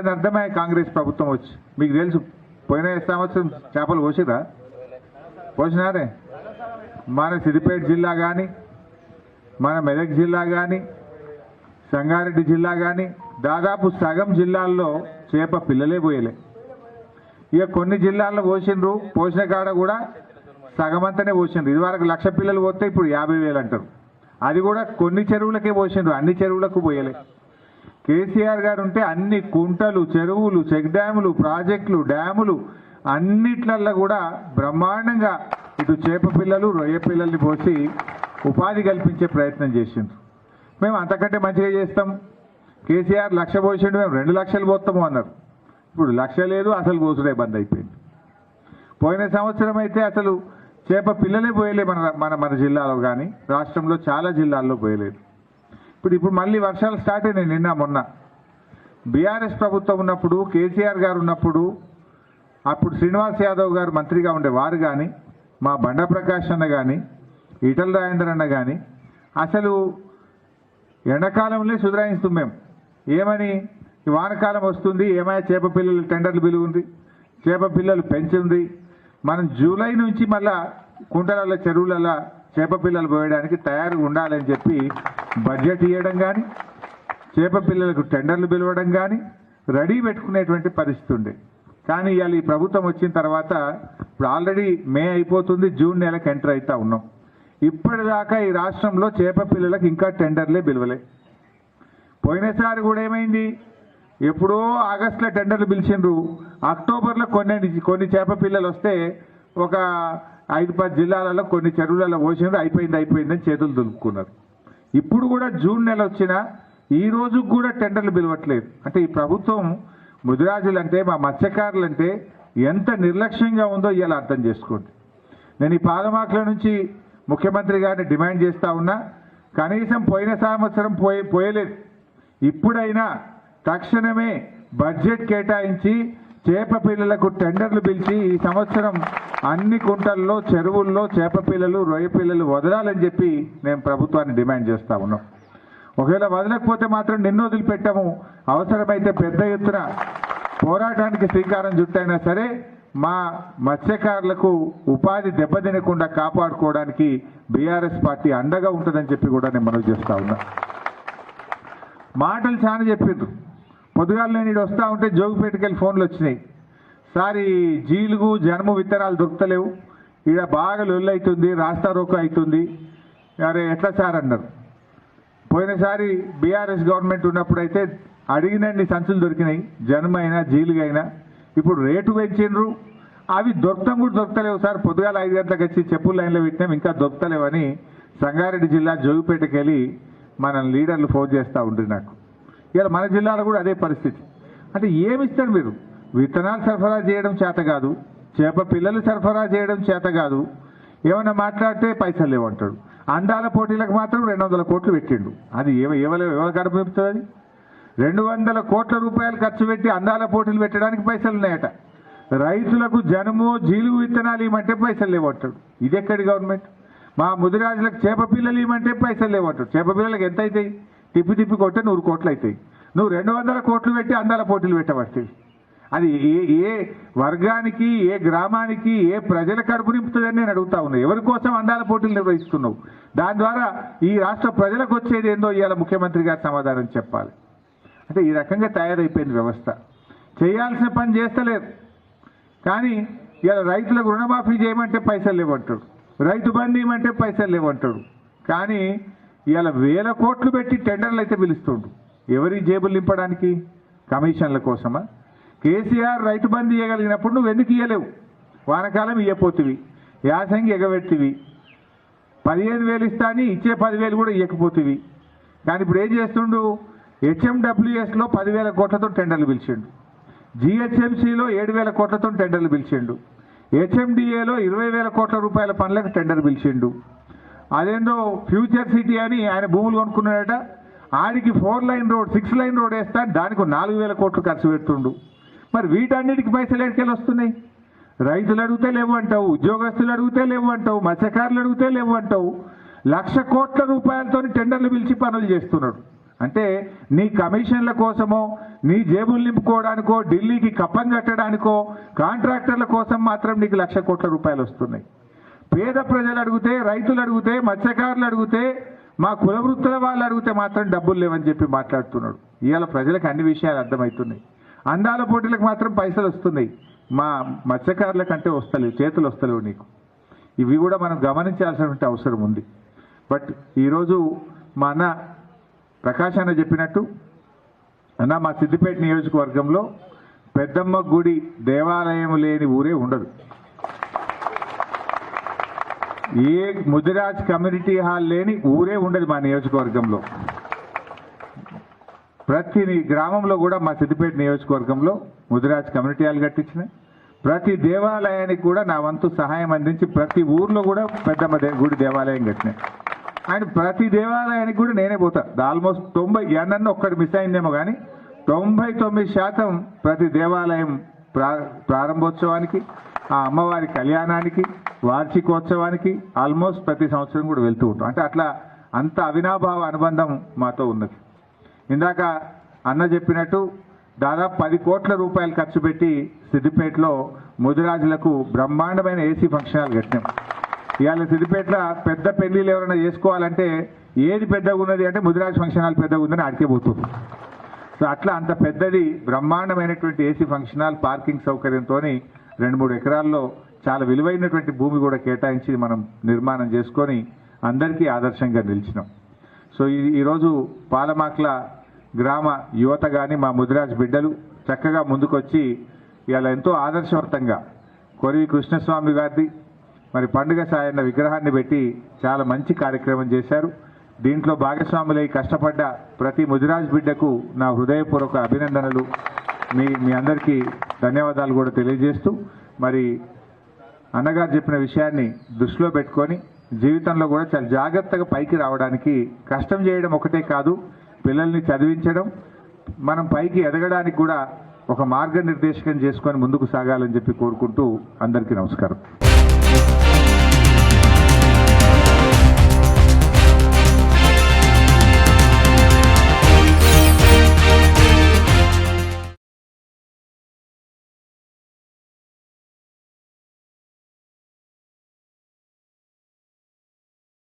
ఇబ్బంది అర్థమయ్యే కాంగ్రెస్ ప్రభుత్వం వచ్చి. మీకు తెలుసు పోయిన సంవత్సరం చేపలు కోసిరా, కోసినారే. మన సిద్దిపేట జిల్లా కానీ, మన మెదక్ జిల్లా కానీ, సంగారెడ్డి జిల్లా కానీ దాదాపు సగం జిల్లాల్లో చేప పిల్లలే పోయలే. ఇక కొన్ని జిల్లాల్లో పోసిండ్రు, పోసిన కాడ కూడా సగమంతనే పోసిండ్రు. ఇదివరకు 1,00,000 పిల్లలు పోతే ఇప్పుడు 50,000 అంటారు. అది కూడా కొన్ని చెరువులకే పోసిండ్రు, అన్ని చెరువులకు పోయలే. కేసీఆర్ గారు ఉంటే అన్ని కుంటలు, చెరువులు, చెక్ డ్యాములు, ప్రాజెక్టులు, డ్యాములు అన్నిట్లల్లో కూడా బ్రహ్మాండంగా ఇటు చేప పిల్లలు, రొయ్య పిల్లల్ని పోసి ఉపాధి కల్పించే ప్రయత్నం చేసిండ్రు. మేము అంతకంటే మంచిగా చేస్తాం. కేసీఆర్ 1,00,000 పోసిండు, మేము 2 లక్షలు పోతాము అన్నారు. ఇప్పుడు 1,00,000 లేదు, అసలు పోసుడే బంద్ అయిపోయింది. పోయిన సంవత్సరం అయితే అసలు చేప పిల్లలే పోయలే మన జిల్లాలో కానీ, రాష్ట్రంలో చాలా జిల్లాల్లో పోయలేదు. ఇప్పుడు మళ్ళీ వర్షాలు స్టార్ట్ అయినాయి. నిన్న మొన్న బీఆర్ఎస్ ప్రభుత్వం ఉన్నప్పుడు, కేసీఆర్ గారు ఉన్నప్పుడు, అప్పుడు శ్రీనివాస్ యాదవ్ గారు మంత్రిగా ఉండేవారు కానీ, మా బండ ప్రకాష్ అన్న కానీ, ఈటల రాజేందర్ అన్న కానీ అసలు ఎండాకాలంలో సుధరాయిస్తాం మేము. ఏమని ఈ వానకాలం వస్తుంది, ఏమైనా చేప పిల్లలు టెండర్లు పిలుగుంది, చేప పిల్లలు పెంచింది, మనం జూలై నుంచి మళ్ళా కుంటలలో చెరువులలో చేప పిల్లలు పోయడానికి తయారుగా ఉండాలని చెప్పి బడ్జెట్ ఇవ్వడం కానీ, చేప పిల్లలకు టెండర్లు పిలవడం కానీ రెడీ పెట్టుకునేటువంటి పరిస్థితి ఉండే. కానీ ఇవాళ ఈ ప్రభుత్వం వచ్చిన తర్వాత ఇప్పుడు ఆల్రెడీ మే అయిపోతుంది, జూన్ నెలకు ఎంటర్ అవుతా ఉన్నాం. ఇప్పటిదాకా ఈ రాష్ట్రంలో చేప పిల్లలకు ఇంకా టెండర్లే పిలవలే. పోయినసారి కూడా ఏమైంది, ఎప్పుడో ఆగస్టులో టెండర్లు పిలిచిండ్రు, అక్టోబర్లో కొన్ని చేప పిల్లలు వస్తే ఒక 5-10 జిల్లాలలో కొన్ని చెరువులలో పోసిండ్రు, అయిపోయిందని చేతులు దులుపుకున్నారు. ఇప్పుడు కూడా జూన్ నెల వచ్చినా ఈ రోజు కూడా టెండర్లు పిలవట్లేదు. అంటే ఈ ప్రభుత్వం ముదిరాజులంటే, మా మత్స్యకారులంటే ఎంత నిర్లక్ష్యంగా ఉందో ఇవాళ అర్థం చేసుకోండి. నేను ఈ పాదమాకుల నుంచి ముఖ్యమంత్రి గారిని డిమాండ్ చేస్తూ ఉన్నా, కనీసం పోయిన సంవత్సరం పోయలేదు, ఇప్పుడైనా తక్షణమే బడ్జెట్ కేటాయించి చేప పిల్లలకు టెండర్లు పిలిచి ఈ సంవత్సరం అన్ని కుంటల్లో, చెరువుల్లో చేప పిల్లలు, రొయ్య పిల్లలు వదలాలని చెప్పి మేము ప్రభుత్వాన్ని డిమాండ్ చేస్తూ ఉన్నాం. ఒకవేళ వదలకపోతే మాత్రం నిన్ను వదిలిపెట్టాము, అవసరమైతే పెద్ద ఎత్తున పోరాటానికి శ్రీకారం చుట్టైనా సరే మా మత్స్యకారులకు ఉపాధి దెబ్బతినకుండా కాపాడుకోవడానికి బీఆర్ఎస్ పార్టీ అండగా ఉంటుందని చెప్పి కూడా నేను మనవి చేస్తూ ఉన్నా. మాటలు చాలా చెప్పిండ్రు. పొద్దుగాల నేను ఇటు వస్తూ ఉంటే జోగిపేటకి వెళ్ళి ఫోన్లు వచ్చినాయి, సార్ ఈ జీలుగు జనుము విత్తనాలు దొరుకుతలేవు, ఈడ బాగా లొల్లు అవుతుంది, రాస్తా రోకో అవుతుంది, అరే ఎట్లా సార్ అన్నారు. పోయినసారి బీఆర్ఎస్ గవర్నమెంట్ ఉన్నప్పుడైతే అడిగినండి సంచులు దొరికినాయి, జనుమైనా జీలుగైనా. ఇప్పుడు రేటు పెంచిండ్రు, అవి దొరకటం కూడా దొరకలేవు సార్. పొద్దుగాల 5 గంటలకు వచ్చి చెప్పుల లైన్లో పెట్టినాం, ఇంకా దొరకలేవని సంగారెడ్డి జిల్లా జోగిపేటకి వెళ్ళి మన లీడర్లు ఫోన్ చేస్తూ ఉంటుంది నాకు. ఇలా మన జిల్లాలో కూడా అదే పరిస్థితి. అంటే ఏమిస్తారు మీరు? విత్తనాలు సరఫరా చేయడం చేత కాదు, చేప పిల్లలు సరఫరా చేయడం చేత కాదు, ఏమైనా మాట్లాడితే పైసలు లేవంటాడు. అందాల పోటీలకు మాత్రం 200 కోట్లు పెట్టిండు. అది ఎవరు గడప చెప్తుంది? 200 కోట్ల రూపాయలు ఖర్చు పెట్టి అందాల పోటీలు పెట్టడానికి పైసలు ఉన్నాయట. రైతులకు జనుము జీలుగు విత్తనాలు ఇవ్వమంటే పైసలు లేవంటాడు. ఇది ఎక్కడి గవర్నమెంట్? మా ముదిరాజులకు చేప పిల్లలు ఇవ్వమంటే పైసలు లేవంటాడు. చేప పిల్లలకు ఎంత అవుతాయి? తిప్పి కొట్టే 100 కోట్లు అవుతాయి. నువ్వు 200 కోట్లు పెట్టి అందాల పోటీలు పెట్టబడుతుంది. అది ఏ వర్గానికి, ఏ గ్రామానికి, ఏ ప్రజల కడుపు నింపుతుందని నేను అడుగుతా ఉన్నా. ఎవరి కోసం అందాల పోటీలు నిర్వహిస్తున్నావు? దాని ద్వారా ఈ రాష్ట్ర ప్రజలకు వచ్చేది ఏందో ఇవాళ ముఖ్యమంత్రి గారు సమాధానం చెప్పాలి. అంటే ఈ రకంగా తయారైపోయింది వ్యవస్థ. చేయాల్సిన పని చేస్తలేరు. కానీ ఇవాళ రైతులకు రుణమాఫీ చేయమంటే పైసలు లేవంటాడు, రైతు బంధు ఇవ్వమంటే పైసలు లేవంటాడు. కానీ ఇవాళ 1000 కోట్లు పెట్టి టెండర్లు అయితే పిలుస్తుండు. ఎవరి జేబులు నింపడానికి? కమిషన్ల కోసమా? కేసీఆర్ రైతు బంధు ఇవ్వగలిగినప్పుడు నువ్వు ఎందుకు ఇవ్వలేవు? వానకాలం ఇవ్వపోతివి, యాసంగి ఎగబెట్టివి, 15,000 ఇస్తా అని ఇచ్చే 10,000 కూడా ఇవ్వకపోతివి. కానీ ఇప్పుడు ఏం చేస్తుండు? HMWSలో 10,000 కోట్లతో టెండర్లు పిలిచిండు, GHMCలో 7,000 కోట్లతో టెండర్లు పిలిచిండు, HMDAలో 20,000 కోట్ల రూపాయల పనులకు టెండర్ పిలిచిండు. అదేందో ఫ్యూచర్ సిటీ అని ఆయన భూములు కొనుక్కున్నాడట, ఆడికి 4 లైన్ రోడ్ 6 లైన్ రోడ్ వేస్తా దానికి 4,000 కోట్లు ఖర్చు పెడుతుండు. మరి వీటన్నిటికి పైసలు ఎక్కడికి వస్తున్నాయి? రైతులు అడిగితే లేవు అంటావు, ఉద్యోగస్తులు అడిగితే లేవు అంటావు, మత్స్యకారులు అడిగితే లేవు అంటావు. 1,00,000 కోట్ల రూపాయలతో టెండర్లు పిలిచి పనులు చేస్తున్నాడు. అంటే నీ కమిషన్ల కోసమో నీ జేబులు నింపుకోవడానికో ఢిల్లీకి కప్పం కట్టడానికో కాంట్రాక్టర్ల కోసం మాత్రం నీకు 1,00,000 కోట్ల రూపాయలు వస్తున్నాయి. పేద ప్రజలు అడిగితే, రైతులు అడిగితే, మత్స్యకారులు అడిగితే, మా కుల వృత్తుల వాళ్ళు అడిగితే మాత్రం డబ్బులు లేవని చెప్పి మాట్లాడుతున్నాడు. ఇవాళ ప్రజలకు అన్ని విషయాలు అర్థమవుతున్నాయి. అందాల పోటీలకు మాత్రం పైసలు వస్తున్నాయి, మా మత్స్యకారుల కంటే వస్తలేవు, చేతులు వస్తలేవు నీకు. ఇవి కూడా మనం గమనించాల్సినటువంటి అవసరం ఉంది. బట్ ఈరోజు మా అన్న ప్రకాష్ అన్న చెప్పినట్టు, అన్న మా సిద్దిపేట నియోజకవర్గంలో పెద్దమ్మ గుడి దేవాలయం లేని ఊరే ఉండదు. ఏ ముదిరాజ్ కమ్యూనిటీ హాల్ లేని ఊరే ఉండదు మా నియోజకవర్గంలో. ప్రతి గ్రామంలో కూడా మా సిద్దిపేట నియోజకవర్గంలో ముదిరాజ్ కమ్యూనిటీ హాల్ కట్టించినాయి. ప్రతి దేవాలయానికి కూడా నా వంతు సహాయం అందించి ప్రతి ఊర్లో కూడా పెద్దమ్మ గుడి దేవాలయం కట్టినాయి. అండ్ ప్రతి దేవాలయానికి కూడా నేనే పోతా. ఆల్మోస్ట్ 90 ఎన్నో ఒక్కటి మిస్ అయిందేమో కానీ 99% ప్రతి దేవాలయం ప్రారంభోత్సవానికి, ఆ అమ్మవారి కళ్యాణానికి, వార్షికోత్సవానికి ఆల్మోస్ట్ ప్రతి సంవత్సరం కూడా వెళ్తూ ఉంటాం. అంటే అట్లా అంత అవినాభావ అనుబంధం మాతో ఉన్నది. ఇందాక అన్న చెప్పినట్టు దాదాపు 10 కోట్ల రూపాయలు ఖర్చు పెట్టి సిద్దిపేటలో ముదిరాజులకు బ్రహ్మాండమైన ఏసీ ఫంక్షన్ హాల్ కట్టినాం. ఇవాళ సిద్దిపేటలో పెద్ద పెళ్లిళ్ళు ఎవరైనా చేసుకోవాలంటే ఏది పెద్దగా ఉన్నది అంటే ముదిరాజ్ ఫంక్షన్ హాల్ పెద్దగా ఉందని అడిగే పోతుంది. సో అట్లా అంత పెద్దది బ్రహ్మాండమైనటువంటి ఏసీ ఫంక్షన్ హాల్, పార్కింగ్ సౌకర్యంతో 2-3 ఎకరాల్లో చాలా విలువైనటువంటి భూమి కూడా కేటాయించి మనం నిర్మాణం చేసుకొని అందరికీ ఆదర్శంగా నిలిచినాం. సో ఈరోజు పాలమాక్ల గ్రామ యువత కానీ మా ముదిరాజ్ బిడ్డలు చక్కగా ముందుకొచ్చి ఇవాళ ఎంతో ఆదర్శవంతంగా కొరివి కృష్ణస్వామి గారిది మరి పండుగ సాయన్న విగ్రహాన్ని పెట్టి చాలా మంచి కార్యక్రమం చేశారు. దీంట్లో భాగస్వాములై కష్టపడ్డ ప్రతి ముదిరాజ్ బిడ్డకు నా హృదయపూర్వక అభినందనలు, మీ అందరికీ ధన్యవాదాలు కూడా తెలియజేస్తూ, మరి అన్నగారు చెప్పిన విషయాన్ని దృష్టిలో పెట్టుకొని జీవితంలో కూడా చాలా జాగ్రత్తగా పైకి రావడానికి కష్టం చేయడం ఒకటే కాదు, పిల్లల్ని చదివించడం, మనం పైకి ఎదగడానికి కూడా ఒక మార్గనిర్దేశకం చేసుకొని ముందుకు సాగాలని చెప్పి కోరుకుంటూ అందరికీ నమస్కారం.